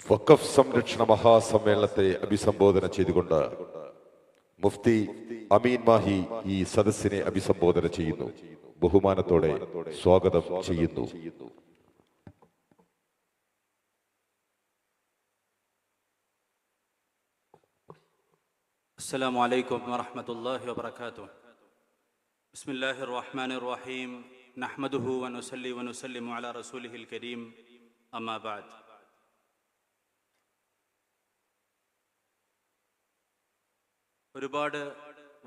വഖഫ് സംരക്ഷണ മഹാസമ്മേളനത്തെ അഭിസംബോധന ചെയ്തുകൊണ്ട് മുഫ്തി അമീൻ മാഹി ഈ സദസ്സിനെ അഭിസംബോധന ചെയ്യുന്നു. ബഹുമാനത്തോടെ സ്വാഗതം ചെയ്യുന്നു. അസ്സലാമു അലൈക്കും വറഹ്മത്തുള്ളാഹി വബറകാതുഹു. ബിസ്മില്ലാഹിർ റഹ്മാനിർ റഹീം. നഹ്മദുഹു വനുസല്ലി വനുസല്ലിമു അലാ റസൂലിഹിൽ കരീം. അമ്മാ ബഅദ്. ഒരുപാട്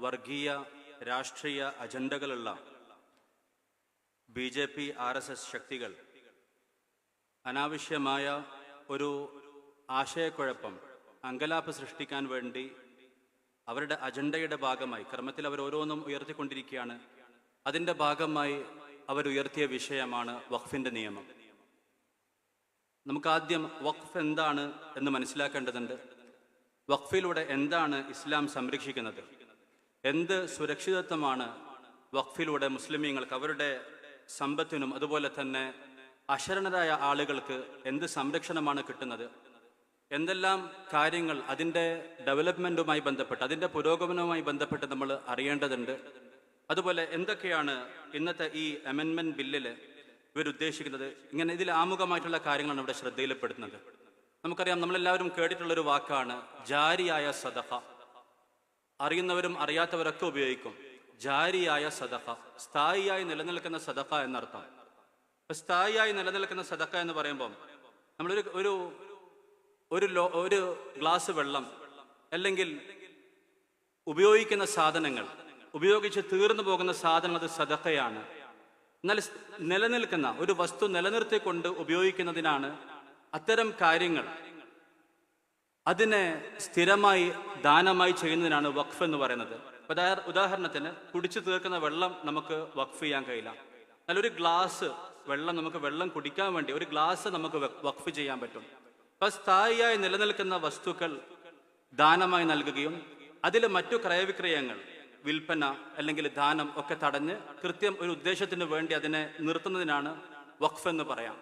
വർഗീയ രാഷ്ട്രീയ അജണ്ടകളുള്ള BJP RSS ശക്തികൾ അനാവശ്യമായ ഒരു ആശയക്കുഴപ്പം, അങ്കലാപ്പ് സൃഷ്ടിക്കാൻ വേണ്ടി അവരുടെ അജണ്ടയുടെ ഭാഗമായി ക്രമത്തിൽ അവർ ഓരോന്നും ഉയർത്തിക്കൊണ്ടിരിക്കുകയാണ്. അതിൻ്റെ ഭാഗമായി അവരുയർത്തിയ വിഷയമാണ് വഖഫിൻ്റെ നിയമം. നമുക്കാദ്യം വഖഫ് എന്താണ് എന്ന് മനസ്സിലാക്കേണ്ടതുണ്ട്. വഖഫിലൂടെ എന്താണ് ഇസ്ലാം സംരക്ഷിക്കുന്നത്? എന്ത് സുരക്ഷിതത്വമാണ് വഖഫിലൂടെ മുസ്ലിമീങ്ങൾക്ക്, അവരുടെ സമ്പത്തിനും അതുപോലെ തന്നെ അശരണരായ ആളുകൾക്ക് എന്ത് സംരക്ഷണമാണ് കിട്ടുന്നത്? എന്തെല്ലാം കാര്യങ്ങൾ അതിൻ്റെ ഡെവലപ്മെൻറ്റുമായി ബന്ധപ്പെട്ട്, അതിൻ്റെ പുരോഗമനവുമായി ബന്ധപ്പെട്ട് നമ്മൾ അറിയേണ്ടതുണ്ട്. അതുപോലെ എന്തൊക്കെയാണ് ഇന്നത്തെ ഈ അമെൻമെൻറ്റ് ബില്ലിൽ ഇവരുദ്ദേശിക്കുന്നത്? ഇങ്ങനെ ഇതിൽ ആമുഖമായിട്ടുള്ള കാര്യങ്ങളാണ് ഇവിടെ ശ്രദ്ധയിൽപ്പെടുത്തുന്നത്. നമുക്കറിയാം, നമ്മളെല്ലാവരും കേട്ടിട്ടുള്ളൊരു വാക്കാണ് ജാരിയായ സദഖ. അറിയുന്നവരും അറിയാത്തവരൊക്കെ ഉപയോഗിക്കും. ജാരിയായ സദഖ, സ്ഥായിയായി നിലനിൽക്കുന്ന സദഖ എന്നർത്ഥം. സ്ഥായിയായി നിലനിൽക്കുന്ന സദഖ എന്ന് പറയുമ്പം നമ്മളൊരു ഒരു ഗ്ലാസ് വെള്ളം അല്ലെങ്കിൽ ഉപയോഗിക്കുന്ന സാധനങ്ങൾ, ഉപയോഗിച്ച് തീർന്നു പോകുന്ന സാധനം, അത് സദഖയാണ്. എന്നാൽ നിലനിൽക്കുന്ന ഒരു വസ്തു നിലനിർത്തിക്കൊണ്ട് ഉപയോഗിക്കുന്നതിനാണ് അത്തരം കാര്യങ്ങൾ, അതിനെ സ്ഥിരമായി ദാനമായി ചെയ്യുന്നതിനാണ് വഖഫ് എന്ന് പറയുന്നത്. ഉദാഹരണത്തിന്, കുടിച്ചു തീർക്കുന്ന വെള്ളം നമുക്ക് വഖഫ് ചെയ്യാൻ കഴിയില്ല. എന്നാൽ ഒരു ഗ്ലാസ് വെള്ളം, നമുക്ക് വെള്ളം കുടിക്കാൻ വേണ്ടി ഒരു ഗ്ലാസ് നമുക്ക് വഖഫ് ചെയ്യാൻ പറ്റും. അപ്പം സ്ഥായിയായി നിലനിൽക്കുന്ന വസ്തുക്കൾ ദാനമായി നൽകുകയും അതിൽ മറ്റു ക്രയവിക്രയങ്ങൾ, വിൽപ്പന അല്ലെങ്കിൽ ദാനം ഒക്കെ തടഞ്ഞ് കൃത്യം ഒരു ഉദ്ദേശത്തിന് വേണ്ടി അതിനെ നിർത്തുന്നതിനാണ് വഖഫ് എന്ന് പറയാം.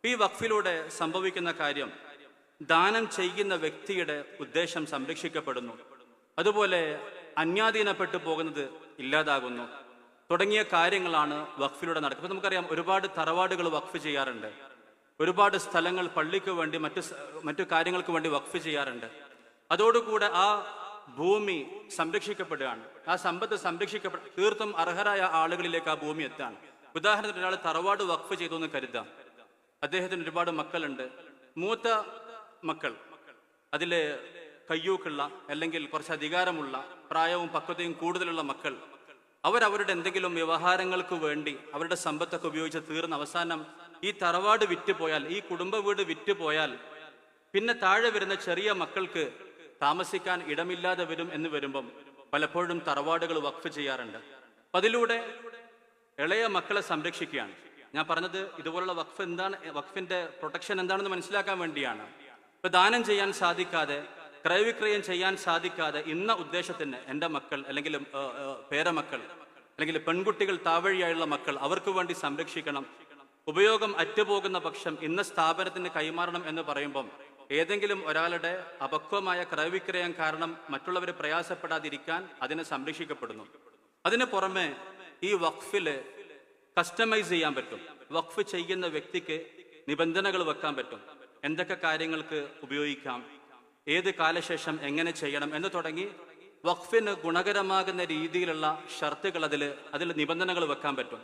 ഈ വഖഫിലൂടെ സംഭവിക്കുന്ന കാര്യം, ദാനം ചെയ്യുന്ന വ്യക്തിയുടെ ഉദ്ദേശം സംരക്ഷിക്കപ്പെടുന്നു, അതുപോലെ അന്യാധീനപ്പെട്ടു പോകുന്നത് ഇല്ലാതാകുന്നു തുടങ്ങിയ കാര്യങ്ങളാണ് വഖഫിലൂടെ നടക്കുന്നത്. നമുക്കറിയാം, ഒരുപാട് തറവാടുകൾ വഖഫ് ചെയ്യാറുണ്ട്. ഒരുപാട് സ്ഥലങ്ങൾ പള്ളിക്ക് വേണ്ടി മറ്റു കാര്യങ്ങൾക്ക് വേണ്ടി വഖഫ് ചെയ്യാറുണ്ട്. അതോടുകൂടെ ആ ഭൂമി സംരക്ഷിക്കപ്പെടുകയാണ്. ആ സമ്പത്ത് തീർത്തും അർഹരായ ആളുകളിലേക്ക് ആ ഭൂമി എത്താണ്. ഉദാഹരണത്തിന്, ഒരാൾ തറവാട് വഖഫ് ചെയ്തു എന്ന് കരുതാം. അദ്ദേഹത്തിന് ഒരുപാട് മക്കളുണ്ട്. മൂത്ത മക്കൾ, അതിൽ കയ്യൂക്കുള്ള അല്ലെങ്കിൽ കുറച്ച് അധികാരമുള്ള, പ്രായവും പക്വതയും കൂടുതലുള്ള മക്കൾ, അവരവരുടെ എന്തെങ്കിലും വ്യവഹാരങ്ങൾക്ക് വേണ്ടി അവരുടെ സമ്പത്തൊക്കെ ഉപയോഗിച്ച് തീർന്ന് അവസാനം ഈ തറവാട് വിറ്റുപോയാൽ, ഈ കുടുംബ വീട് വിറ്റുപോയാൽ, പിന്നെ താഴെ വരുന്ന ചെറിയ മക്കൾക്ക് താമസിക്കാൻ ഇടമില്ലാതെ വരും എന്ന് വരുമ്പം പലപ്പോഴും തറവാടുകൾ വഖഫ് ചെയ്യാറുണ്ട്. അപ്പം അതിലൂടെ ഇളയ മക്കളെ സംരക്ഷിക്കുകയാണ്. ഞാൻ പറഞ്ഞത് ഇതുപോലുള്ള വഖഫ് എന്താണ്, വഖഫിന്റെ പ്രൊട്ടക്ഷൻ എന്താണെന്ന് മനസ്സിലാക്കാൻ വേണ്ടിയാണ്. ഇപ്പൊ ദാനം ചെയ്യാൻ സാധിക്കാതെ, ക്രയവിക്രയം ചെയ്യാൻ സാധിക്കാതെ ഇന്ന ഉദ്ദേശത്തിന് എൻ്റെ മക്കൾ അല്ലെങ്കിൽ പേരമക്കൾ അല്ലെങ്കിൽ പെൺകുട്ടികൾ, താവഴിയായുള്ള മക്കൾ, അവർക്ക് വേണ്ടി സംരക്ഷിക്കണം. ഉപയോഗം അറ്റുപോകുന്ന പക്ഷം ഇന്ന സ്ഥാപനത്തിന് കൈമാറണം എന്ന് പറയുമ്പം ഏതെങ്കിലും ഒരാളുടെ അപക്വമായ ക്രയവിക്രയം കാരണം മറ്റുള്ളവർ പ്രയാസപ്പെടാതിരിക്കാൻ അതിനെ സംരക്ഷിക്കപ്പെടുന്നു. അതിന് പുറമെ ഈ വഖഫില് കസ്റ്റമൈസ് ചെയ്യാൻ പറ്റും. വഖഫ് ചെയ്യുന്ന വ്യക്തിക്ക് നിബന്ധനകൾ വെക്കാൻ പറ്റും. എന്തൊക്കെ കാര്യങ്ങൾക്ക് ഉപയോഗിക്കാം, ഏത് കാലശേഷം എങ്ങനെ ചെയ്യണം എന്ന് തുടങ്ങി വഖഫിന് ഗുണകരമാകുന്ന രീതിയിലുള്ള ഷർത്തുകൾ, അതിൽ നിബന്ധനകൾ വെക്കാൻ പറ്റും.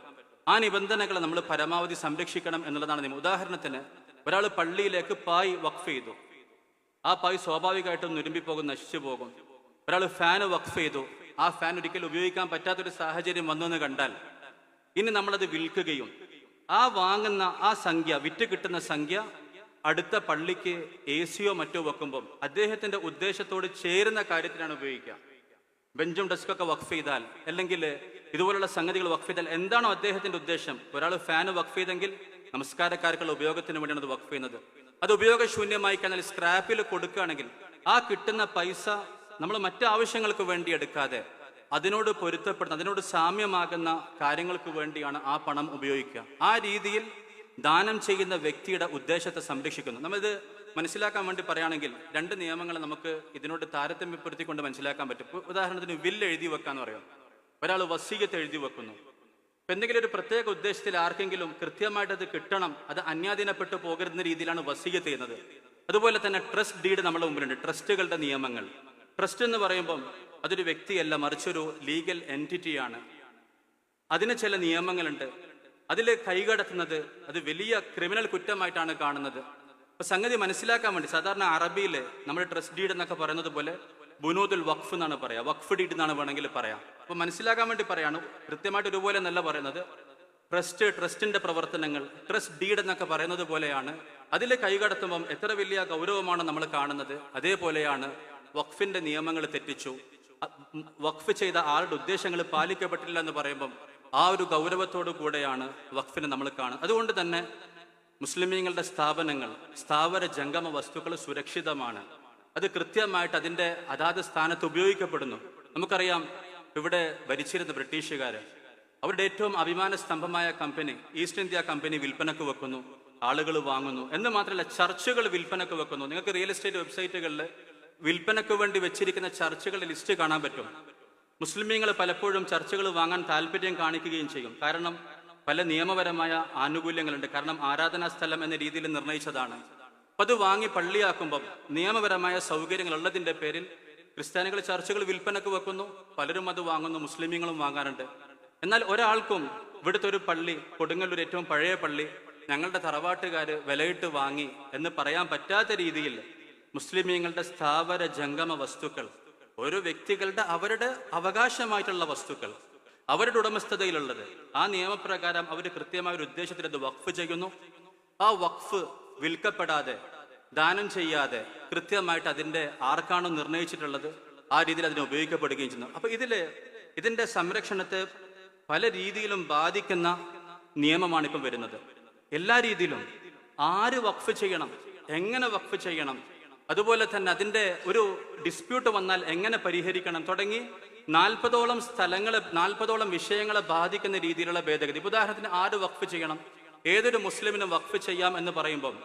ആ നിബന്ധനകളെ നമ്മൾ പരമാവധി സംരക്ഷിക്കണം എന്നുള്ളതാണ് നിയമം. ഉദാഹരണത്തിന്, ഒരാൾ പള്ളിയിലേക്ക് പായ് വഖഫ് ചെയ്തു. ആ പായ് സ്വാഭാവികമായിട്ടും നുരുമ്പിപ്പോകും, നശിച്ചു പോകും. ഒരാൾ ഫാൻ വഖഫ് ചെയ്തു. ആ ഫാൻ ഒരിക്കലും ഉപയോഗിക്കാൻ പറ്റാത്തൊരു സാഹചര്യം വന്നു എന്ന് കണ്ടാൽ ഇനി നമ്മളത് വിൽക്കുകയും ആ വാങ്ങുന്ന ആ സംഖ്യ, വിറ്റ് കിട്ടുന്ന സംഖ്യ അടുത്ത പള്ളിക്ക് AC മറ്റോ വെക്കുമ്പം അദ്ദേഹത്തിന്റെ ഉദ്ദേശത്തോട് ചേരുന്ന കാര്യത്തിനാണ് ഉപയോഗിക്കുക. ബെഞ്ചും ഡെസ്കൊക്കെ വഖഫ് ചെയ്താൽ, അല്ലെങ്കിൽ ഇതുപോലുള്ള സംഗതികൾ വഖഫ് ചെയ്താൽ എന്താണോ അദ്ദേഹത്തിന്റെ ഉദ്ദേശം, ഒരാൾ ഫാന് വഖഫ് ചെയ്തെങ്കിൽ നമസ്കാരക്കാർക്കുള്ള ഉപയോഗത്തിന് വേണ്ടിയാണ് അത് വഖഫ് ചെയ്യുന്നത്. അത് ഉപയോഗശൂന്യമായി കഴിഞ്ഞാൽ സ്ക്രാപ്പിൽ കൊടുക്കുകയാണെങ്കിൽ ആ കിട്ടുന്ന പൈസ നമ്മൾ മറ്റു ആവശ്യങ്ങൾക്ക് വേണ്ടി എടുക്കാതെ അതിനോട് പൊരുത്തപ്പെടുന്ന, അതിനോട് സാമ്യമാകുന്ന കാര്യങ്ങൾക്ക് വേണ്ടിയാണ് ആ പണം ഉപയോഗിക്കുക. ആ രീതിയിൽ ദാനം ചെയ്യുന്ന വ്യക്തിയുടെ ഉദ്ദേശത്തെ സംരക്ഷിക്കുന്നു. നമ്മളിത് മനസ്സിലാക്കാൻ വേണ്ടി പറയുകയാണെങ്കിൽ രണ്ട് നിയമങ്ങൾ നമുക്ക് ഇതിനോട് താരതമ്യപ്പെടുത്തിക്കൊണ്ട് മനസ്സിലാക്കാൻ പറ്റും. ഉദാഹരണത്തിന് വില്ല് എഴുതി വെക്കാന്ന് പറയാം. ഒരാൾ വസീയത്ത് എഴുതി വെക്കുന്നു. ഇപ്പൊ എന്തെങ്കിലും ഒരു പ്രത്യേക ഉദ്ദേശത്തിൽ ആർക്കെങ്കിലും കൃത്യമായിട്ട് അത് കിട്ടണം, അത് അന്യാധീനപ്പെട്ടു പോകരുന്ന രീതിയിലാണ് വസീയത്ത് ചെയ്യുന്നത്. അതുപോലെ തന്നെ ട്രസ്റ്റ് ഡീഡ് നമ്മുടെ മുമ്പിലുണ്ട്. ട്രസ്റ്റുകളുടെ നിയമങ്ങൾ. ട്രസ്റ്റ് എന്ന് പറയുമ്പം അതൊരു വ്യക്തിയല്ല, മറിച്ചൊരു ലീഗൽ എൻറ്റിറ്റിയാണ്. അതിന് ചില നിയമങ്ങളുണ്ട്. അതിൽ കൈകടത്തുന്നത് അത് വലിയ ക്രിമിനൽ കുറ്റമായിട്ടാണ് കാണുന്നത്. അപ്പൊ സംഗതി മനസ്സിലാക്കാൻ വേണ്ടി സാധാരണ അറബിയിൽ നമ്മൾ ട്രസ്റ്റ് ഡീഡ് എന്നൊക്കെ പറയുന്നത് പോലെ ബുനൂദുൽ വഖഫ് എന്നാണ് പറയാ, വഖഫ് ഡീഡ് എന്നാണ് വേണമെങ്കിൽ പറയാം. അപ്പൊ മനസ്സിലാക്കാൻ വേണ്ടി പറയാണ്, കൃത്യമായിട്ട് ഒരുപോലെ എന്നല്ല പറയുന്നത്. ട്രസ്റ്റിന്റെ പ്രവർത്തനങ്ങൾ ട്രസ്റ്റ് ഡീഡ് എന്നൊക്കെ പറയുന്നത് പോലെയാണ്. അതിൽ കൈകടത്തുമ്പം എത്ര വലിയ ഗൗരവമാണ് നമ്മൾ കാണുന്നത്. അതേപോലെയാണ് വഖഫിന്റെ നിയമങ്ങൾ തെറ്റിച്ചു, വഖഫ് ചെയ്ത ആളുടെ ഉദ്ദേശങ്ങൾ പാലിക്കപ്പെട്ടില്ല എന്ന് പറയുമ്പം ആ ഒരു ഗൗരവത്തോടു കൂടെയാണ് വഖഫിനെ നമ്മൾ കാണുന്നത്. അതുകൊണ്ട് തന്നെ മുസ്ലിമീങ്ങളുടെ സ്ഥാപനങ്ങൾ, സ്ഥാവര ജംഗമ വസ്തുക്കൾ സുരക്ഷിതമാണ്. അത് കൃത്യമായിട്ട് അതിന്റെ അതാത് സ്ഥാനത്ത് ഉപയോഗിക്കപ്പെടുന്നു. നമുക്കറിയാം, ഇവിടെ ഭരിച്ചിരുന്ന ബ്രിട്ടീഷുകാര് അവരുടെ ഏറ്റവും അഭിമാന സ്തംഭമായ കമ്പനി ഈസ്റ്റ് ഇന്ത്യ കമ്പനി വിൽപ്പനക്ക് വെക്കുന്നു, ആളുകൾ വാങ്ങുന്നു. എന്ന് മാത്രമല്ല, ചർച്ചുകൾ വിൽപ്പനക്ക് വെക്കുന്നു. നിങ്ങൾക്ക് റിയൽ എസ്റ്റേറ്റ് വെബ്സൈറ്റുകളിൽ വിൽപ്പനക്ക് വേണ്ടി വെച്ചിരിക്കുന്ന ചർച്ചുകളുടെ ലിസ്റ്റ് കാണാൻ പറ്റും. മുസ്ലിമീങ്ങൾ പലപ്പോഴും ചർച്ചുകൾ വാങ്ങാൻ താല്പര്യം കാണിക്കുകയും ചെയ്യും. കാരണം പല നിയമപരമായ ആനുകൂല്യങ്ങളുണ്ട്. കാരണം ആരാധനാ സ്ഥലം എന്ന രീതിയിൽ നിർണയിച്ചതാണ്. അപ്പൊ അത് വാങ്ങി പള്ളിയാക്കുമ്പം നിയമപരമായ സൗകര്യങ്ങൾ ഉള്ളതിന്റെ പേരിൽ ക്രിസ്ത്യാനികൾ ചർച്ചുകൾ വിൽപ്പനക്ക് വെക്കുന്നു, പലരും അത് വാങ്ങുന്നു, മുസ്ലിമീങ്ങളും വാങ്ങാറുണ്ട്. എന്നാൽ ഒരാൾക്കും ഇവിടുത്തെ ഒരു പള്ളി, കൊടുങ്ങല്ലൂർ ഏറ്റവും പഴയ പള്ളി ഞങ്ങളുടെ തറവാട്ടുകാര് വിലയിട്ട് വാങ്ങി എന്ന് പറയാൻ പറ്റാത്ത രീതിയിൽ മുസ്ലിമീങ്ങളുടെ സ്ഥാവര ജംഗമ വസ്തുക്കൾ, ഓരോ വ്യക്തികളുടെ അവരുടെ അവകാശമായിട്ടുള്ള വസ്തുക്കൾ, അവരുടെ ഉടമസ്ഥതയിലുള്ളത്, ആ നിയമപ്രകാരം അവർ കൃത്യമായ ഒരു ഉദ്ദേശത്തിൽ അത് വഖഫ് ചെയ്യുന്നു. ആ വഖഫ് വിൽക്കപ്പെടാതെ, ദാനം ചെയ്യാതെ കൃത്യമായിട്ട് അതിന്റെ ആർക്കാണോ നിർണയിച്ചിട്ടുള്ളത് ആ രീതിയിൽ അതിനെ ഉപയോഗിക്കപ്പെടുകയും ചെയ്യുന്നു. അപ്പൊ ഇതിന്റെ സംരക്ഷണത്തെ പല രീതിയിലും ബാധിക്കുന്ന നിയമമാണ് ഇപ്പം വരുന്നത്. എല്ലാ രീതിയിലും ആര് വഖഫ് ചെയ്യണം, എങ്ങനെ വഖഫ് ചെയ്യണം, അതുപോലെ തന്നെ അതിന്റെ ഒരു ഡിസ്പ്യൂട്ട് വന്നാൽ എങ്ങനെ പരിഹരിക്കണം തുടങ്ങി 40ഓളം സ്ഥലങ്ങളെ, 40ഓളം വിഷയങ്ങളെ ബാധിക്കുന്ന രീതിയിലുള്ള ഭേദഗതി. ഉദാഹരണത്തിന് ആര് വഖഫ് ചെയ്യണം, ഏതൊരു മുസ്ലിമിനും വഖഫ് ചെയ്യാം എന്ന് പറയുമ്പം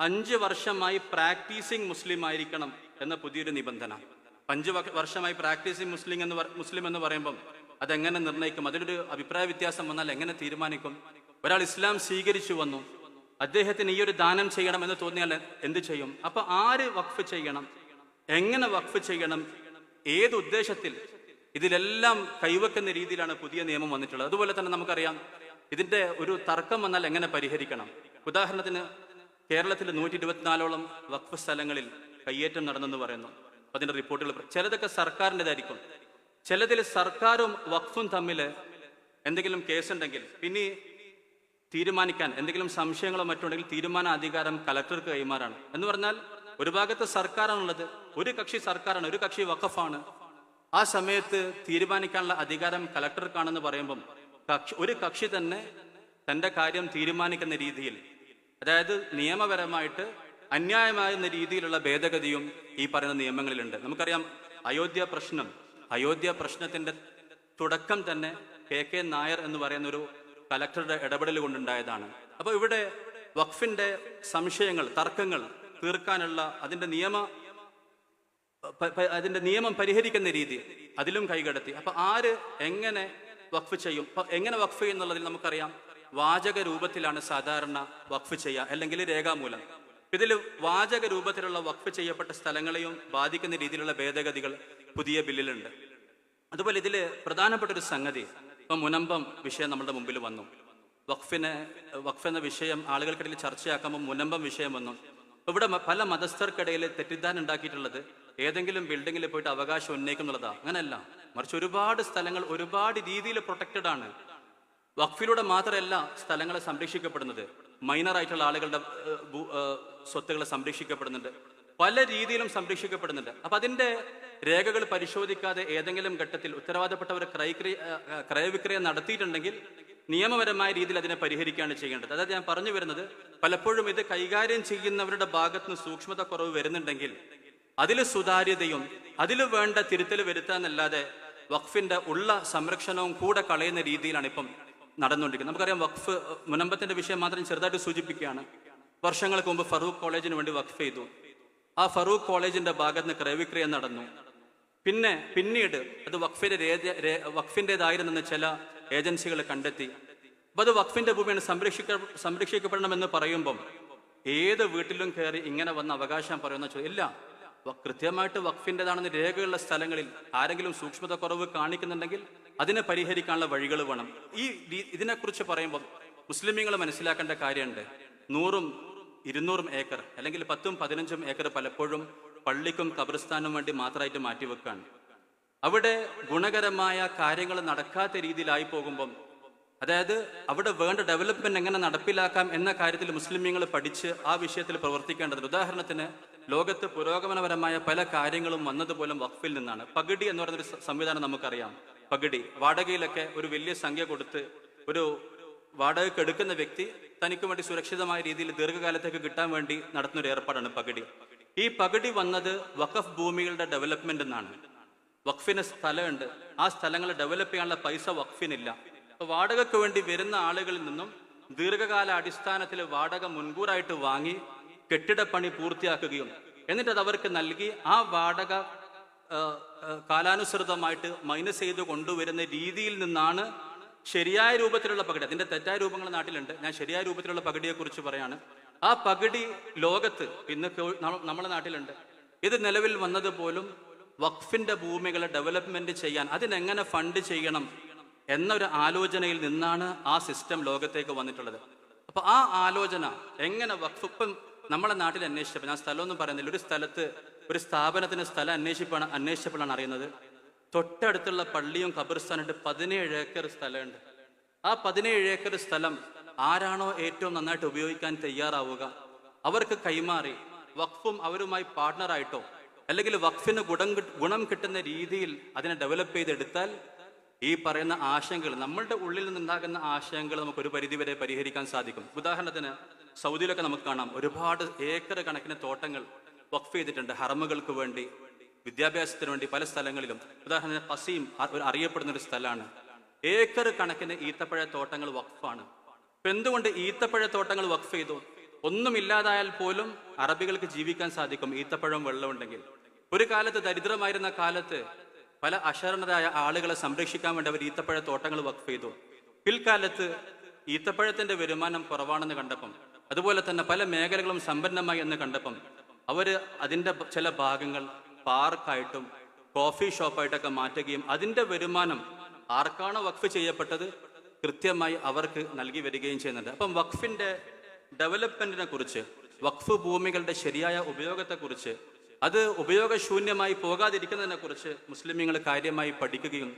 5 വർഷമായി പ്രാക്ടീസിങ് മുസ്ലിം ആയിരിക്കണം എന്ന പുതിയൊരു നിബന്ധന. 5 വർഷമായി പ്രാക്ടീസിങ് മുസ്ലിം എന്ന് പറയുമ്പം അതെങ്ങനെ നിർണ്ണയിക്കും? അതിലൊരു അഭിപ്രായ വ്യത്യാസം വന്നാൽ എങ്ങനെ തീരുമാനിക്കും? ഒരാൾ ഇസ്ലാം സ്വീകരിച്ചു വന്നു, അദ്ദേഹത്തിന് ഈ ഒരു ദാനം ചെയ്യണം എന്ന് തോന്നിയാൽ എന്ത് ചെയ്യും? അപ്പൊ ആര് വഖഫ് ചെയ്യണം, എങ്ങനെ വഖഫ് ചെയ്യണം, ഏത് ഉദ്ദേശത്തിൽ, ഇതിലെല്ലാം കൈവെക്കുന്ന രീതിയിലാണ് പുതിയ നിയമം വന്നിട്ടുള്ളത്. അതുപോലെ തന്നെ നമുക്കറിയാം, ഇതിന്റെ ഒരു തർക്കം വന്നാൽ എങ്ങനെ പരിഹരിക്കണം. ഉദാഹരണത്തിന് കേരളത്തിൽ 124ഓളം വഖഫ് സ്ഥലങ്ങളിൽ കയ്യേറ്റം നടന്നെന്ന് പറയുന്നു. അതിന്റെ റിപ്പോർട്ടുകൾ ചിലതൊക്കെ സർക്കാരിൻ്റെതായിരിക്കും, ചിലതിൽ സർക്കാരും വഖഫും തമ്മിൽ എന്തെങ്കിലും കേസുണ്ടെങ്കിൽ പിന്നെ തീരുമാനിക്കാൻ എന്തെങ്കിലും സംശയങ്ങളോ മറ്റുണ്ടെങ്കിൽ തീരുമാന അധികാരം കലക്ടർക്ക് കൈമാറാണ്. എന്ന് പറഞ്ഞാൽ ഒരു ഭാഗത്ത് സർക്കാരാണുള്ളത്, ഒരു കക്ഷി സർക്കാരാണ്, ഒരു കക്ഷി വഖഫാണ്. ആ സമയത്ത് തീരുമാനിക്കാനുള്ള അധികാരം കലക്ടർക്കാണെന്ന് പറയുമ്പം ഒരു കക്ഷി തന്നെ തന്റെ കാര്യം തീരുമാനിക്കുന്ന രീതിയിൽ, അതായത് നിയമപരമായിട്ട് അന്യായമാകുന്ന രീതിയിലുള്ള ഭേദഗതിയും ഈ പറയുന്ന നിയമങ്ങളിലുണ്ട്. നമുക്കറിയാം, അയോധ്യ പ്രശ്നത്തിന്റെ തുടക്കം തന്നെ KK നായർ എന്ന് പറയുന്ന ഒരു കലക്ടറുടെ ഇടപെടൽ കൊണ്ടുണ്ടായതാണ്. അപ്പൊ ഇവിടെ വഖഫിന്റെ സംശയങ്ങൾ, തർക്കങ്ങൾ തീർക്കാനുള്ള അതിന്റെ നിയമം പരിഹരിക്കുന്ന രീതി അതിലും കൈകടത്തി. അപ്പൊ ആര് എങ്ങനെ വഖഫ് ചെയ്യും, എങ്ങനെ വഖഫ് ചെയ്യുന്നുള്ളതിൽ നമുക്കറിയാം, വാചക രൂപത്തിലാണ് സാധാരണ വഖഫ് ചെയ്യുക, അല്ലെങ്കിൽ രേഖാമൂലം. ഇതിൽ വാചക രൂപത്തിലുള്ള വഖഫ് ചെയ്യപ്പെട്ട സ്ഥലങ്ങളെയും ബാധിക്കുന്ന രീതിയിലുള്ള ഭേദഗതികൾ പുതിയ ബില്ലിലുണ്ട്. അതുപോലെ ഇതിൽ പ്രധാനപ്പെട്ട ഒരു സംഗതി, ഇപ്പം മുനമ്പം വിഷയം നമ്മുടെ മുമ്പിൽ വന്നു. വഖഫ് എന്ന വിഷയം ആളുകൾക്കിടയിൽ ചർച്ചയാക്കുമ്പോൾ മുനമ്പം വിഷയം വന്നു. ഇവിടെ പല മതസ്ഥർക്കിടയിൽ തെറ്റിദ്ധാരണ ഉണ്ടാക്കിയിട്ടുള്ളത് ഏതെങ്കിലും ബിൽഡിങ്ങിൽ പോയിട്ട് അവകാശം ഉന്നയിക്കുന്നുള്ളതാണ്. അങ്ങനെയല്ല, മറിച്ച് ഒരുപാട് സ്ഥലങ്ങൾ ഒരുപാട് രീതിയിൽ പ്രൊട്ടക്റ്റഡ് ആണ്. വഖഫിലൂടെ മാത്രമല്ല സ്ഥലങ്ങളെ സംരക്ഷിക്കപ്പെടുന്നത്, മൈനറായിട്ടുള്ള ആളുകളുടെ സ്വത്തുകൾ സംരക്ഷിക്കപ്പെടുന്നുണ്ട്, പല രീതിയിലും സംരക്ഷിക്കപ്പെടുന്നുണ്ട്. അപ്പൊ അതിന്റെ രേഖകൾ പരിശോധിക്കാതെ ഏതെങ്കിലും ഘട്ടത്തിൽ ഉത്തരവാദപ്പെട്ടവർ ക്രയവിക്രയം നടത്തിയിട്ടുണ്ടെങ്കിൽ നിയമപരമായ രീതിയിൽ അതിനെ പരിഹരിക്കുകയാണ് ചെയ്യേണ്ടത്. അതായത് ഞാൻ പറഞ്ഞു വരുന്നത്, പലപ്പോഴും ഇത് കൈകാര്യം ചെയ്യുന്നവരുടെ ഭാഗത്തുനിന്ന് സൂക്ഷ്മത കുറവ് വരുന്നുണ്ടെങ്കിൽ അതിൽ സുതാര്യതയും അതിൽ വേണ്ട തിരുത്തൽ വരുത്താന്നല്ലാതെ വഖഫിന്റെ ഉള്ള സംരക്ഷണവും കൂടെ കളയുന്ന രീതിയിലാണ് ഇപ്പം നടന്നുകൊണ്ടിരിക്കുന്നത്. നമുക്കറിയാം, വഖഫ് മുനമ്പത്തിന്റെ വിഷയം മാത്രം ചെറുതായിട്ട് സൂചിപ്പിക്കുകയാണ്. വർഷങ്ങൾക്ക് മുമ്പ് ഫറൂഖ് കോളേജിന് വേണ്ടി വഖഫ് ചെയ്തു. ആ ഫറൂഖ് കോളേജിന്റെ ഭാഗത്ത് നിന്ന് ക്രയവിക്രയം നടന്നു. പിന്നീട് അത് വഖഫിൻ്റെതായിരുന്നെന്ന് ചില ഏജൻസികൾ കണ്ടെത്തി. അപ്പൊ അത് വഖഫിന്റെ ഭൂമിയാണ്, സംരക്ഷിക്കപ്പെടണമെന്ന് പറയുമ്പം ഏത് വീട്ടിലും കയറി ഇങ്ങനെ വന്ന് അവകാശം പറയുന്ന ഇല്ല. കൃത്യമായിട്ട് വഖഫിൻ്റെതാണെന്ന് രേഖയുള്ള സ്ഥലങ്ങളിൽ ആരെങ്കിലും സൂക്ഷ്മത കുറവ് കാണിക്കുന്നുണ്ടെങ്കിൽ അതിനെ പരിഹരിക്കാനുള്ള വഴികൾ വേണം. ഇതിനെക്കുറിച്ച് പറയുമ്പോൾ മുസ്ലിമീങ്ങൾ മനസ്സിലാക്കേണ്ട കാര്യമുണ്ട്. 100-200 ഏക്കർ അല്ലെങ്കിൽ 10-15 ഏക്കർ പലപ്പോഴും പള്ളിക്കും ഖബർസ്ഥാനും വേണ്ടി മാത്രമായിട്ട് മാറ്റിവെക്കാണ്. അവിടെ ഗുണകരമായ കാര്യങ്ങൾ നടക്കാത്ത രീതിയിലായി പോകുമ്പം, അതായത് അവിടെ വേണ്ട ഡെവലപ്മെന്റ് എങ്ങനെ നടപ്പിലാക്കാം എന്ന കാര്യത്തിൽ മുസ്ലിമീങ്ങൾ പഠിച്ച് ആ വിഷയത്തിൽ പ്രവർത്തിക്കേണ്ടതുണ്ട്. ഉദാഹരണത്തിന് ലോകത്ത് പുരോഗമനപരമായ പല കാര്യങ്ങളും വന്നതുപോലും വഖഫിൽ നിന്നാണ്. പഗഡി എന്ന് പറയുന്നൊരു സംവിധാനം നമുക്കറിയാം. പഗഡി വാടകയിലൊക്കെ ഒരു വലിയ സംഖ്യ കൊടുത്ത് ഒരു വാടകയ്ക്ക് എടുക്കുന്ന വ്യക്തി തനിക്ക് വേണ്ടി സുരക്ഷിതമായ രീതിയിൽ ദീർഘകാലത്തേക്ക് കിട്ടാൻ വേണ്ടി നടത്തുന്ന ഒരു ഏർപ്പാടാണ് പഗഡി. ഈ പഗഡി വന്നത് വഖഫ് ഭൂമികളുടെ ഡെവലപ്മെന്റ് എന്നാണ്. വഖഫിന് സ്ഥലമുണ്ട്, ആ സ്ഥലങ്ങൾ ഡെവലപ്പ് ചെയ്യാനുള്ള പൈസ വഖഫിനില്ല. അപ്പൊ വാടകയ്ക്ക് വേണ്ടി വരുന്ന ആളുകളിൽ നിന്നും ദീർഘകാല അടിസ്ഥാനത്തിൽ വാടക മുൻകൂറായിട്ട് വാങ്ങി കെട്ടിടപ്പണി പൂർത്തിയാക്കുകയും എന്നിട്ട് അത് അവർക്ക് നൽകി ആ വാടക കാലാനുസൃതമായിട്ട് മൈനസ് ചെയ്ത് കൊണ്ടുവരുന്ന രീതിയിൽ നിന്നാണ് ശരിയായ രൂപത്തിലുള്ള പഗഡി. അതിന്റെ തെറ്റായ രൂപങ്ങൾ നാട്ടിലുണ്ട്, ഞാൻ ശരിയായ രൂപത്തിലുള്ള പഗഡിയെ കുറിച്ച് പറയാണ്. ആ പഗഡി ലോകത്ത് ഇന്ന് നമ്മുടെ നാട്ടിലുണ്ട്. ഇത് നിലവിൽ വന്നത് പോലും വഖഫിന്റെ ഭൂമികളെ ഡെവലപ്മെന്റ് ചെയ്യാൻ, അതിനെങ്ങനെ ഫണ്ട് ചെയ്യണം എന്നൊരു ആലോചനയിൽ നിന്നാണ് ആ സിസ്റ്റം ലോകത്തേക്ക് വന്നിട്ടുള്ളത്. അപ്പൊ ആ ആലോചന എങ്ങനെ വഖഫ്, ഇപ്പം നമ്മളെ നാട്ടിൽ അന്വേഷിച്ചപ്പോൾ, ഞാൻ സ്ഥലമൊന്നും പറയുന്നില്ല, ഒരു സ്ഥലത്ത് ഒരു സ്ഥാപനത്തിന് സ്ഥലം അന്വേഷിച്ചപ്പോഴാണ് അറിയുന്നത് തൊട്ടടുത്തുള്ള പള്ളിയും ഖബർസ്ഥാനായിട്ട് 17 ഏക്കർ സ്ഥലമുണ്ട്. ആ 17 ഏക്കർ സ്ഥലം ആരാണോ ഏറ്റവും നന്നായിട്ട് ഉപയോഗിക്കാൻ തയ്യാറാവുക അവർക്ക് കൈമാറി വഖഫും അവരുമായി പാർട്ട്ണറായിട്ടോ അല്ലെങ്കിൽ വഖഫിന് ഗുണം കിട്ടുന്ന രീതിയിൽ അതിനെ ഡെവലപ്പ് ചെയ്തെടുത്താൽ ഈ പറയുന്ന ആശങ്കകൾ, നമ്മളുടെ ഉള്ളിൽ നിന്നുണ്ടാകുന്ന ആശങ്കകൾ നമുക്ക് ഒരു പരിധിവരെ പരിഹരിക്കാൻ സാധിക്കും. ഉദാഹരണത്തിന് സൗദിയിലൊക്കെ നമുക്ക് കാണാം, ഒരുപാട് ഏക്കർ കണക്കിന് തോട്ടങ്ങൾ വഖഫ് ചെയ്തിട്ടുണ്ട് ഹറമുകൾക്ക് വേണ്ടി, വിദ്യാഭ്യാസത്തിന് വേണ്ടി പല സ്ഥലങ്ങളിലും. ഉദാഹരണത്തിന് ഖസീം അറിയപ്പെടുന്ന ഒരു സ്ഥലമാണ്. ഏക്കർ കണക്കിന് ഈത്തപ്പഴ തോട്ടങ്ങൾ വഖഫാണ്. ഇപ്പൊ എന്തുകൊണ്ട് ഈത്തപ്പഴ തോട്ടങ്ങൾ വഖഫ് ചെയ്തു? ഒന്നുമില്ലാതായാൽ പോലും അറബികൾക്ക് ജീവിക്കാൻ സാധിക്കും ഈത്തപ്പഴം വെള്ളമുണ്ടെങ്കിൽ. ഒരു കാലത്ത് ദരിദ്രമായിരുന്ന കാലത്ത് പല അശരണരായ ആളുകളെ സംരക്ഷിക്കാൻ വേണ്ടി അവർ ഈത്തപ്പഴ തോട്ടങ്ങൾ വഖഫ് ചെയ്തു. പിൽക്കാലത്ത് ഈത്തപ്പഴത്തിന്റെ വരുമാനം കുറവാണെന്ന് കണ്ടപ്പം, അതുപോലെ തന്നെ പല മേഖലകളും സമ്പന്നമായി എന്ന് കണ്ടപ്പം അവര് അതിന്റെ ചില ഭാഗങ്ങൾ പാർക്കായിട്ടും കോഫി ഷോപ്പായിട്ടൊക്കെ മാറ്റുകയും അതിന്റെ വരുമാനം ആർക്കാണോ വഖഫ് ചെയ്യപ്പെട്ടത് കൃത്യമായി അവർക്ക് നൽകി വരികയും ചെയ്യുന്നുണ്ട്. അപ്പം വഖഫിന്റെ ഡെവലപ്മെന്റിനെ കുറിച്ച്, വഖഫ് ഭൂമികളുടെ ശരിയായ ഉപയോഗത്തെക്കുറിച്ച്, അത് ഉപയോഗശൂന്യമായി പോകാതിരിക്കുന്നതിനെ കുറിച്ച് മുസ്ലിമീങ്ങൾ കാര്യമായി പഠിക്കുകയും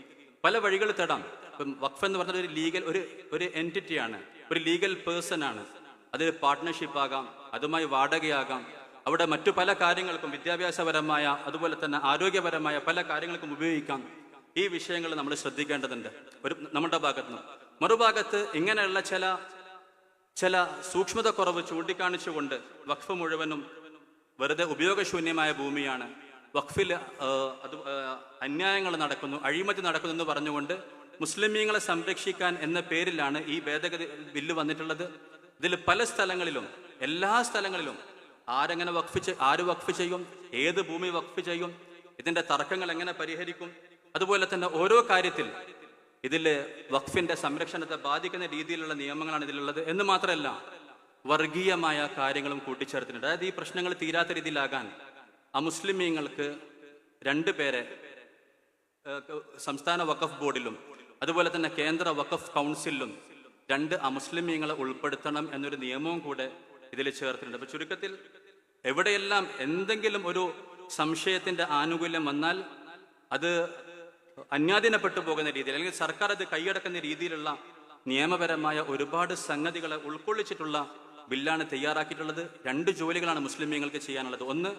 പല വഴികൾ തേടാം. ഇപ്പം വഖഫ് എന്ന് പറഞ്ഞ ഒരു എൻറ്റിറ്റിയാണ്, ഒരു ലീഗൽ പേഴ്സൺ ആണ്. അത് പാർട്ട്ണർഷിപ്പ് ആകാം, അതുമായി വാടകയാകാം, അവിടെ മറ്റു പല കാര്യങ്ങൾക്കും വിദ്യാഭ്യാസപരമായ അതുപോലെ തന്നെ ആരോഗ്യപരമായ പല കാര്യങ്ങൾക്കും ഉപയോഗിക്കാം. ഈ വിഷയങ്ങൾ നമ്മൾ ശ്രദ്ധിക്കേണ്ടതുണ്ട് നമ്മുടെ ഭാഗത്തുനിന്ന്. മറുഭാഗത്ത് ഇങ്ങനെയുള്ള ചില സൂക്ഷ്മത കുറവ് ചൂണ്ടിക്കാണിച്ചുകൊണ്ട് വഖഫ് മുഴുവനും വെറുതെ ഉപയോഗശൂന്യമായ ഭൂമിയാണ്, വഖഫിൽ അന്യായങ്ങൾ നടക്കുന്നു, അഴിമതി നടക്കുന്നു എന്ന് പറഞ്ഞുകൊണ്ട് മുസ്ലിമീങ്ങളെ സംരക്ഷിക്കാൻ എന്ന പേരിലാണ് ഈ ഭേദഗതി ബില്ല് വന്നിട്ടുള്ളത്. ഇതിൽ പല സ്ഥലങ്ങളിലും, എല്ലാ സ്ഥലങ്ങളിലും ആര് വഖഫ് ചെയ്യും, ഏത് ഭൂമി വഖഫ് ചെയ്യും, ഇതിന്റെ തർക്കങ്ങൾ എങ്ങനെ പരിഹരിക്കും, അതുപോലെ തന്നെ ഓരോ കാര്യത്തിൽ ഇതിൽ വഖഫിന്റെ സംരക്ഷണത്തെ ബാധിക്കുന്ന രീതിയിലുള്ള നിയമങ്ങളാണ് ഇതിലുള്ളത് എന്ന് മാത്രമല്ല വർഗീയമായ കാര്യങ്ങളും കൂട്ടിച്ചേർത്തിട്ടുണ്ട്. അതായത് ഈ പ്രശ്നങ്ങൾ തീരാത്ത രീതിയിലാകാൻ അമുസ്ലിമീങ്ങൾക്ക് 2 പേരെ സംസ്ഥാന വഖഫ് ബോർഡിലും അതുപോലെ തന്നെ കേന്ദ്ര വഖഫ് കൗൺസിലിലും 2 അമുസ്ലിമീങ്ങളെ ഉൾപ്പെടുത്തണം എന്നൊരു നിയമവും കൂടെ ഇതിൽ ചേർത്തിട്ടുണ്ട്. അപ്പൊ ചുരുക്കത്തിൽ എവിടെയെല്ലാം എന്തെങ്കിലും ഒരു സംശയത്തിന്റെ ആനുകൂല്യം വന്നാൽ അത് അന്യാധീനപ്പെട്ടു പോകുന്ന രീതിയിൽ അല്ലെങ്കിൽ സർക്കാർ അത് കൈയടക്കുന്ന രീതിയിലുള്ള നിയമപരമായ ഒരുപാട് സംഗതികളെ ഉൾക്കൊള്ളിച്ചിട്ടുള്ള ബില്ലാണ് തയ്യാറാക്കിയിട്ടുള്ളത്. 2 ജോലികളാണ് മുസ്ലിമീങ്ങൾക്ക് ചെയ്യാനുള്ളത്. ഒന്ന്,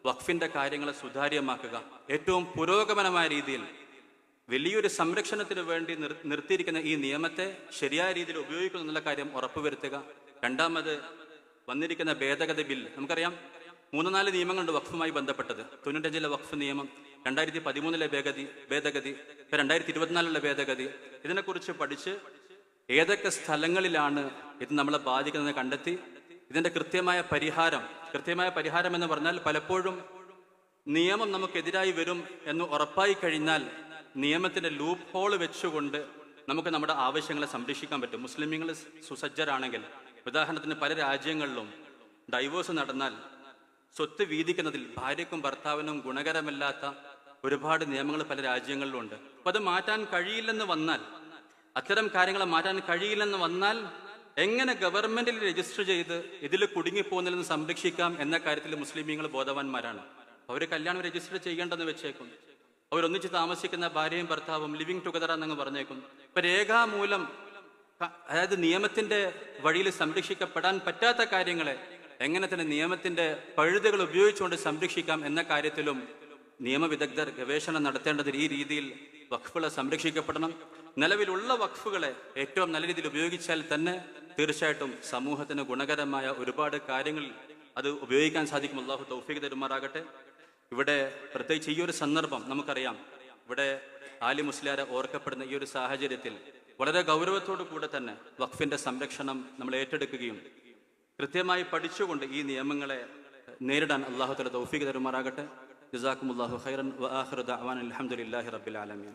വഖഫിന്റെ കാര്യങ്ങളെ സുതാര്യമാക്കുക, ഏറ്റവും പുരോഗമനമായ രീതിയിൽ വലിയൊരു സംരക്ഷണത്തിന് വേണ്ടി നിർത്തിയിരിക്കുന്ന ഈ നിയമത്തെ ശരിയായ രീതിയിൽ ഉപയോഗിക്കുന്നു എന്നുള്ള കാര്യം ഉറപ്പുവരുത്തുക. രണ്ടാമത്, വന്നിരിക്കുന്ന ഭേദഗതി ബില്ല്, നമുക്കറിയാം 3-4 നിയമങ്ങളുണ്ട് വഖഫുമായി ബന്ധപ്പെട്ടത്. 95-ലെ വഖഫ് നിയമം, 2013-ലെ ഭേദഗതി, 2024-ലെ ഭേദഗതി. ഇതിനെക്കുറിച്ച് പഠിച്ച് ഏതൊക്കെ സ്ഥലങ്ങളിലാണ് ഇത് നമ്മളെ ബാധിക്കുന്നത് കണ്ടെത്തി ഇതിൻ്റെ കൃത്യമായ പരിഹാരം എന്ന് പറഞ്ഞാൽ പലപ്പോഴും നിയമം നമുക്കെതിരായി വരും എന്ന് ഉറപ്പായി കഴിഞ്ഞാൽ നിയമത്തിൻ്റെ ലൂപ്പ് ഹോൾ വെച്ചുകൊണ്ട് നമുക്ക് നമ്മുടെ ആവശ്യങ്ങളെ സംരക്ഷിക്കാൻ പറ്റും. മുസ്ലിമീങ്ങൾ സുസജ്ജരാണെങ്കിൽ, ഉദാഹരണത്തിന് പല രാജ്യങ്ങളിലും ഡൈവോഴ്സ് നടന്നാൽ സ്വത്ത് വീതിക്കുന്നതിൽ ഭാര്യയ്ക്കും ഭർത്താവിനും ഗുണകരമല്ലാത്ത ഒരുപാട് നിയമങ്ങൾ പല രാജ്യങ്ങളിലും ഉണ്ട്. അപ്പം അത് മാറ്റാൻ കഴിയില്ലെന്ന് വന്നാൽ, അത്തരം കാര്യങ്ങളെ മാറ്റാൻ കഴിയില്ലെന്ന് വന്നാൽ എങ്ങനെ ഗവൺമെന്റിൽ രജിസ്റ്റർ ചെയ്ത് ഇതിൽ കുടുങ്ങിപ്പോകുന്നതിൽ നിന്ന് സംരക്ഷിക്കാം എന്ന കാര്യത്തിൽ മുസ്ലിമീങ്ങൾ ബോധവാന്മാരാണ്. അവർ കല്യാണം രജിസ്റ്റർ ചെയ്യേണ്ടെന്ന് വെച്ചേക്കും. അവരൊന്നിച്ച് താമസിക്കുന്ന ഭാര്യയും ഭർത്താവും ലിവിങ് ടുഗദർ എന്നങ്ങ് പറഞ്ഞേക്കും. ഇപ്പൊ രേഖാമൂലം, അതായത് നിയമത്തിന്റെ വഴിയിൽ സംരക്ഷിക്കപ്പെടാൻ പറ്റാത്ത കാര്യങ്ങളെ എങ്ങനെ തന്നെ നിയമത്തിന്റെ പഴുതുകൾ ഉപയോഗിച്ചുകൊണ്ട് സംരക്ഷിക്കാം എന്ന കാര്യത്തിലും നിയമവിദഗ്ധർ ഗവേഷണം നടത്തേണ്ടത്. ഈ രീതിയിൽ വഖഫുകളെ സംരക്ഷിക്കപ്പെടണം. നിലവിലുള്ള വഖഫുകളെ ഏറ്റവും നല്ല രീതിയിൽ ഉപയോഗിച്ചാൽ തന്നെ തീർച്ചയായിട്ടും സമൂഹത്തിന് ഗുണകരമായ ഒരുപാട് കാര്യങ്ങൾ അത് ഉപയോഗിക്കാൻ സാധിക്കും. അല്ലാഹു തൗഫീഖ് തരുമാറാകട്ടെ. ഇവിടെ പ്രത്യേകിച്ച് ഈ ഒരു സന്ദർഭം നമുക്കറിയാം, ഇവിടെ ആലി മുസ്ലിയാരെ ഓർക്കപ്പെടുന്ന ഈ ഒരു സാഹചര്യത്തിൽ വളരെ ഗൗരവത്തോടു കൂടെ തന്നെ വഖഫിന്റെ സംരക്ഷണം നമ്മൾ ഏറ്റെടുക്കുകയും കൃത്യമായി പഠിച്ചുകൊണ്ട് ഈ നിയമങ്ങളെ നേരിടാൻ അല്ലാഹു തആല തൗഫീഖ് തരുമാറാകട്ടെ. ജസാക്കുമുല്ലാഹു ഖൈറൻ വ ആഖിറു ദഅവാന അൽഹംദുലില്ലാഹി റബ്ബിൽ ആലമീൻ.